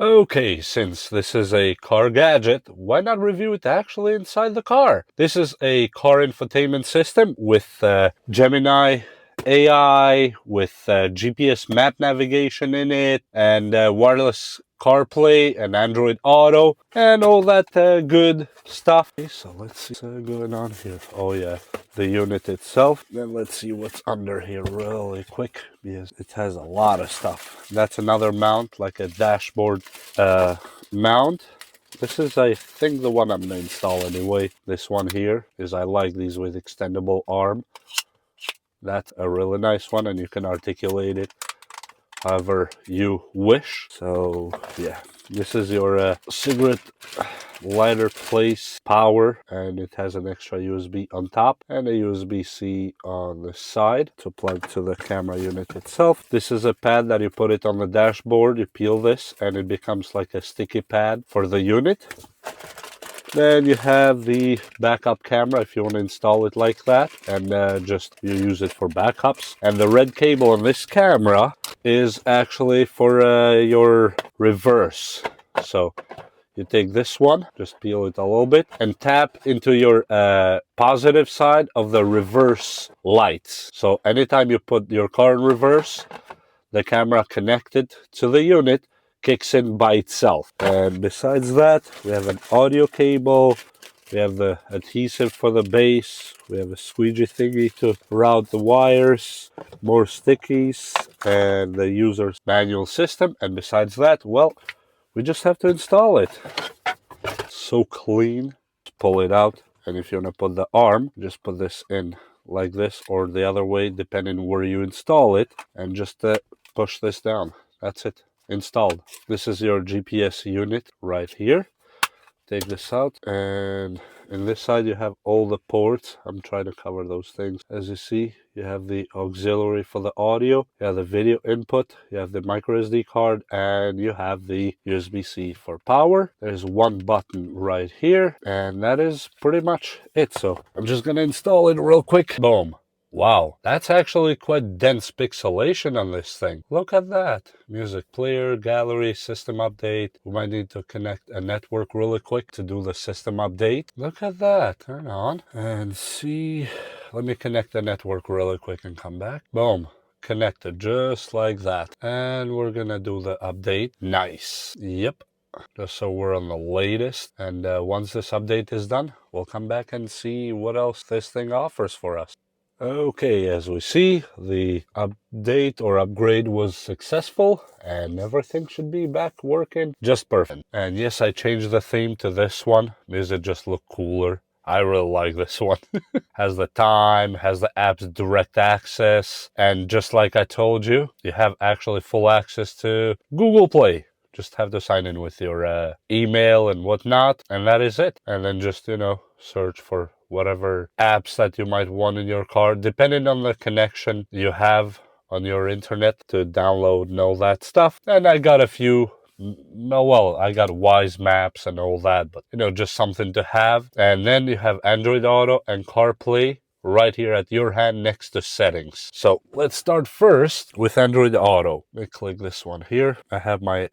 Okay, since this is a car gadget, why not review it actually inside the car? This is a car infotainment system with Gemini AI, with GPS map navigation in it, and wireless CarPlay and Android Auto, and all that good stuff. Okay, so let's see what's going on here. Oh yeah, the unit itself. Then let's see what's under here really quick, because it has a lot of stuff. That's another mount, like a dashboard mount. This is, I think, the one I'm going to install anyway. This one here is, I like these with extendable arm. That's a really nice one, and you can articulate it however you wish. So yeah, this is your cigarette lighter place power, and it has an extra USB on top and a USB-C on the side to plug to the camera unit itself. This is a pad that you put it on the dashboard. You peel this and it becomes like a sticky pad for the unit. Then you have the backup camera if you want to install it like that, and just you use it for backups. And the red cable on this camera is actually for your reverse. So you take this one, just peel it a little bit, and tap into your positive side of the reverse lights. So anytime you put your car in reverse, the camera connected to the unit kicks in by itself. And besides that, we have an audio cable, we have the adhesive for the base, we have a squeegee thingy to route the wires, more stickies, and the user's manual system. And besides that, well, we just have to install it. So clean. Just pull it out, and if you want to put the arm, just put this in like this or the other way, depending where you install it, and just push this down. That's it. Installed. This is your GPS unit right here. Take this out, and in this side you have all the ports. I'm trying to cover those things. As you see, you have the auxiliary for the audio, you have the video input, you have the micro SD card, and you have the USB-C for power. There's one button right here, and that is pretty much it. So I'm just gonna install it real quick. Boom. Wow, that's actually quite dense pixelation on this thing. Look at that. Music player, gallery, system update. We might need to connect a network really quick to do the system update. Look at that. Turn on and see. Let me connect the network really quick and come back. Boom. Connected just like that. And we're gonna do the update. Nice. Yep. Just so we're on the latest. And once this update is done, we'll come back and see what else this thing offers for us. Okay, as we see, the update or upgrade was successful, and everything should be back working just perfect. And yes, I changed the theme to this one because it just looked cooler. I really like this one. Has the time, has the app's direct access, and just like I told you, you have actually full access to Google Play. Just have to sign in with your email and whatnot, and that is it. And then just, search for whatever apps that you might want in your car, depending on the connection you have on your internet to download and all that stuff. And I got a few, I got Wise Maps and all that, but just something to have. And then you have Android Auto and CarPlay right here at your hand next to settings. So let's start first with Android Auto. Let me click this one here. I have my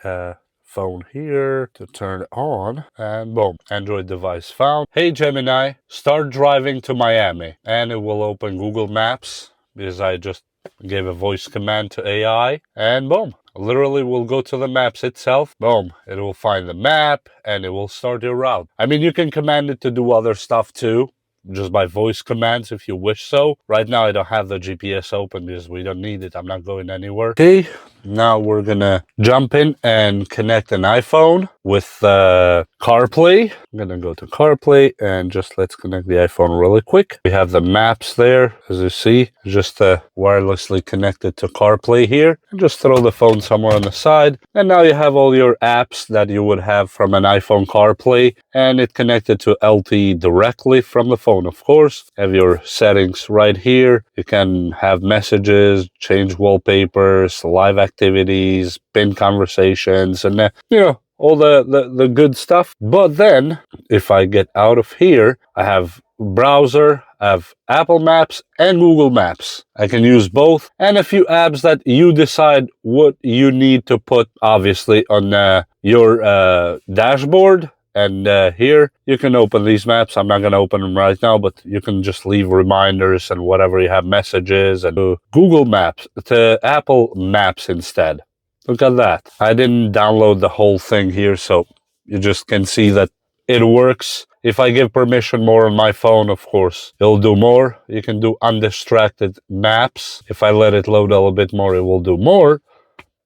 phone here to turn it on, and boom, Android device found. Hey Gemini, start driving to Miami, and it will open Google Maps because I just gave a voice command to AI, and boom, literally will go to the maps itself. Boom, it will find the map and it will start your route. I mean, you can command it to do other stuff too, just by voice commands if you wish so. Right now I don't have the GPS open because we don't need it. I'm not going anywhere. Okay, now we're gonna jump in and connect an iPhone with CarPlay. I'm gonna go to CarPlay and just let's connect the iPhone really quick. We have the maps there, as you see, just wirelessly connected to CarPlay here. And just throw the phone somewhere on the side. And now you have all your apps that you would have from an iPhone CarPlay, and it connected to LTE directly from the phone, of course. Have your settings right here. You can have messages, change wallpapers, live activities, pin conversations, and all the good stuff. But then if I get out of here, I have browser, I have Apple Maps and Google Maps. I can use both, and a few apps that you decide what you need to put, obviously, on your dashboard. And here you can open these maps. I'm not going to open them right now, but you can just leave reminders and whatever you have, messages, and Google Maps to Apple Maps instead. Look at that. I didn't download the whole thing here, so you just can see that it works. If I give permission more on my phone, of course, it'll do more. You can do undistracted maps. If I let it load a little bit more, it will do more.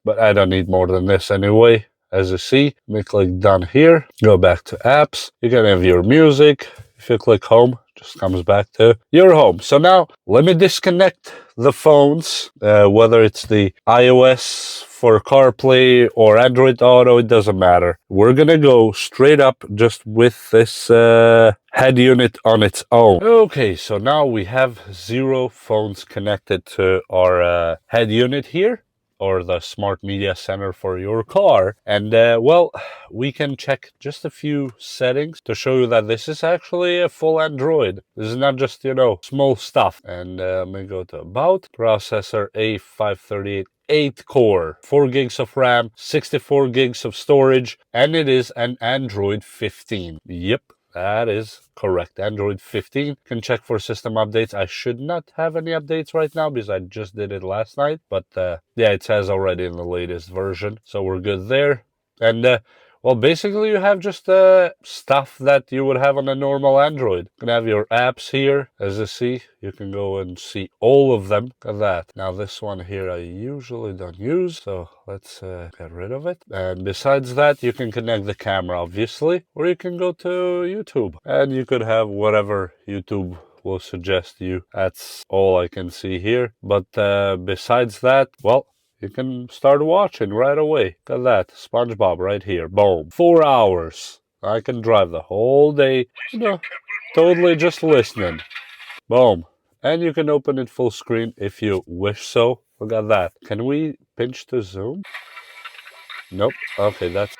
But I don't need more than this anyway. As you see, let me click done here. Go back to apps. You can have your music. If you click home, it just comes back to your home. So now let me disconnect the phones, whether it's the iOS for CarPlay or Android Auto, it doesn't matter. We're gonna go straight up just with this head unit on its own. Okay, so now we have 0 phones connected to our head unit here, or the smart media center for your car. And well, we can check just a few settings to show you that this is actually a full Android. This is not just, you know, small stuff. And let me go to about. Processor A538 8 core, 4 gigs of RAM, 64 gigs of storage, and it is an Android 15. Yep. That is correct. Android 15. Can check for system updates. I should not have any updates right now because I just did it last night. But yeah, it says already in the latest version. So we're good there. And well, basically you have just stuff that you would have on a normal Android. You can have your apps here. As you see, you can go and see all of them. Look at that. Now this one here I usually don't use. So let's get rid of it. And besides that, you can connect the camera, obviously. Or you can go to YouTube. And you could have whatever YouTube will suggest you. That's all I can see here. But besides that, well, you can start watching right away. Look at that. SpongeBob right here. Boom. 4 hours. I can drive the whole day. You know, totally just listening. Boom. And you can open it full screen if you wish so. Look at that. Can we pinch to zoom? Nope. Okay, that's...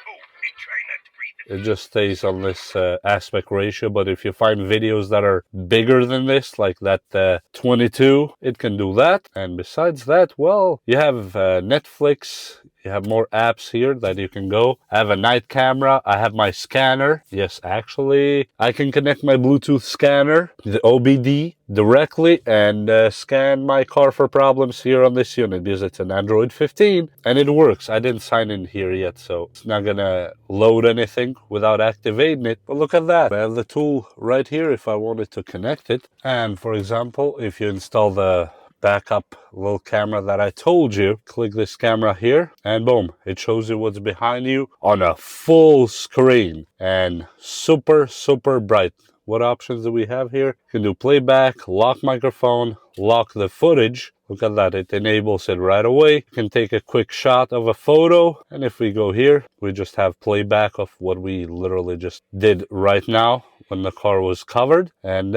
It just stays on this aspect ratio, but if you find videos that are bigger than this, like that 22, it can do that. And besides that, well, you have Netflix, you have more apps here that you can go. I have a night camera, I have my scanner. Yes, actually, I can connect my Bluetooth scanner, the OBD, directly and scan my car for problems here on this unit because it's an Android 15 and it works. I didn't sign in here yet, so it's not gonna load anything without activating it. But look at that. I have the tool right here if I wanted to connect it. And for example, if you install the backup little camera that I told you, click this camera here and boom, it shows you what's behind you on a full screen and super bright. What options do we have here? You can do playback, lock microphone, lock the footage. Look at that, it enables it right away. You can take a quick shot of a photo, and if we go here, we just have playback of what we literally just did right now when the car was covered. And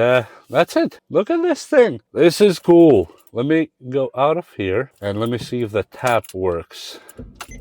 that's it. Look at this thing. This is cool. Let me go out of here and let me see if the tap works.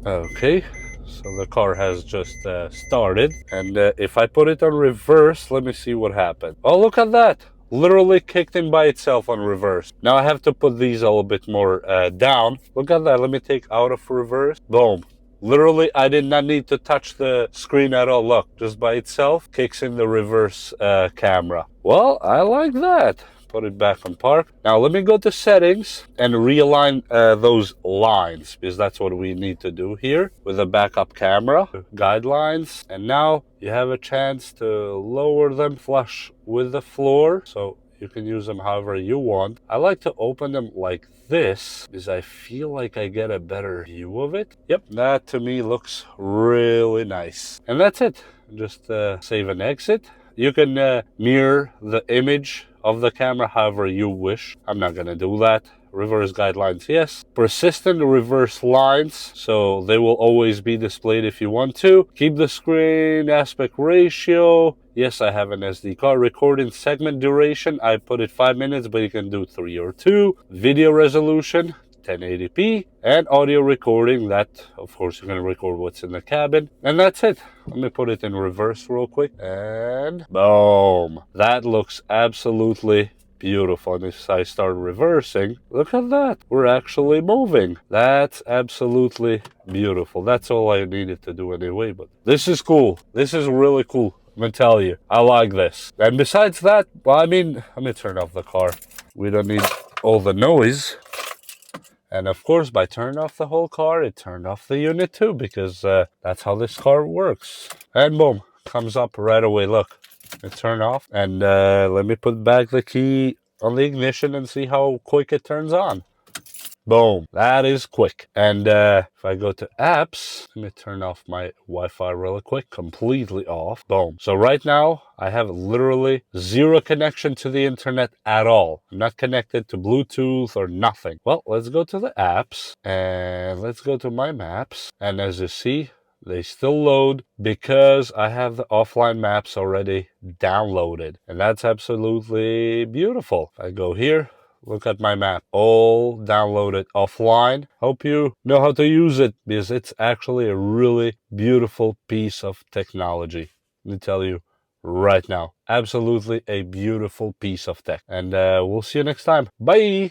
Okay. So the car has just started, and if I put it on reverse, let me see what happened. Oh, look at that. Literally kicked in by itself on reverse. Now I have to put these a little bit more down. Look at that. Let me take out of reverse. Boom. Literally, I did not need to touch the screen at all. Look, just by itself, kicks in the reverse camera. Well, I like that. Put it back on park. Now let me go to settings and realign those lines, because that's what we need to do here with the backup camera. Guidelines, and now you have a chance to lower them flush with the floor, so you can use them however you want. I like to open them like this because I feel like I get a better view of it. Yep, that to me looks really nice. And that's it. Just save and exit. You can mirror the image of the camera however you wish. I'm not gonna do that. Reverse guidelines, yes. Persistent reverse lines, so they will always be displayed if you want to. Keep the screen aspect ratio. Yes, I have an SD card. Recording segment duration, I put it 5 minutes, but you can do 3 or 2. Video resolution, 1080p. And audio recording, that of course you're gonna record what's in the cabin. And that's it. Let me put it in reverse real quick. And boom. That looks absolutely beautiful. And if I start reversing, look at that. We're actually moving. That's absolutely beautiful. That's all I needed to do anyway. But this is cool. This is really cool. I'm gonna tell you. I like this. And besides that, well, I mean, let me turn off the car. We don't need all the noise. And of course, by turning off the whole car, it turned off the unit too, because that's how this car works. And boom, comes up right away. Look, it turned off. And let me put back the key on the ignition and see how quick it turns on. Boom, that is quick. And if I go to apps, let me turn off my Wi-Fi really quick, completely off. Boom. So right now, I have literally zero connection to the internet at all. I'm not connected to Bluetooth or nothing. Well, let's go to the apps and let's go to my maps. And as you see, they still load because I have the offline maps already downloaded. And that's absolutely beautiful. If I go here, look at my map, all downloaded offline. Hope you know how to use it because it's actually a really beautiful piece of technology. Let me tell you right now, absolutely a beautiful piece of tech. And we'll see you next time. Bye.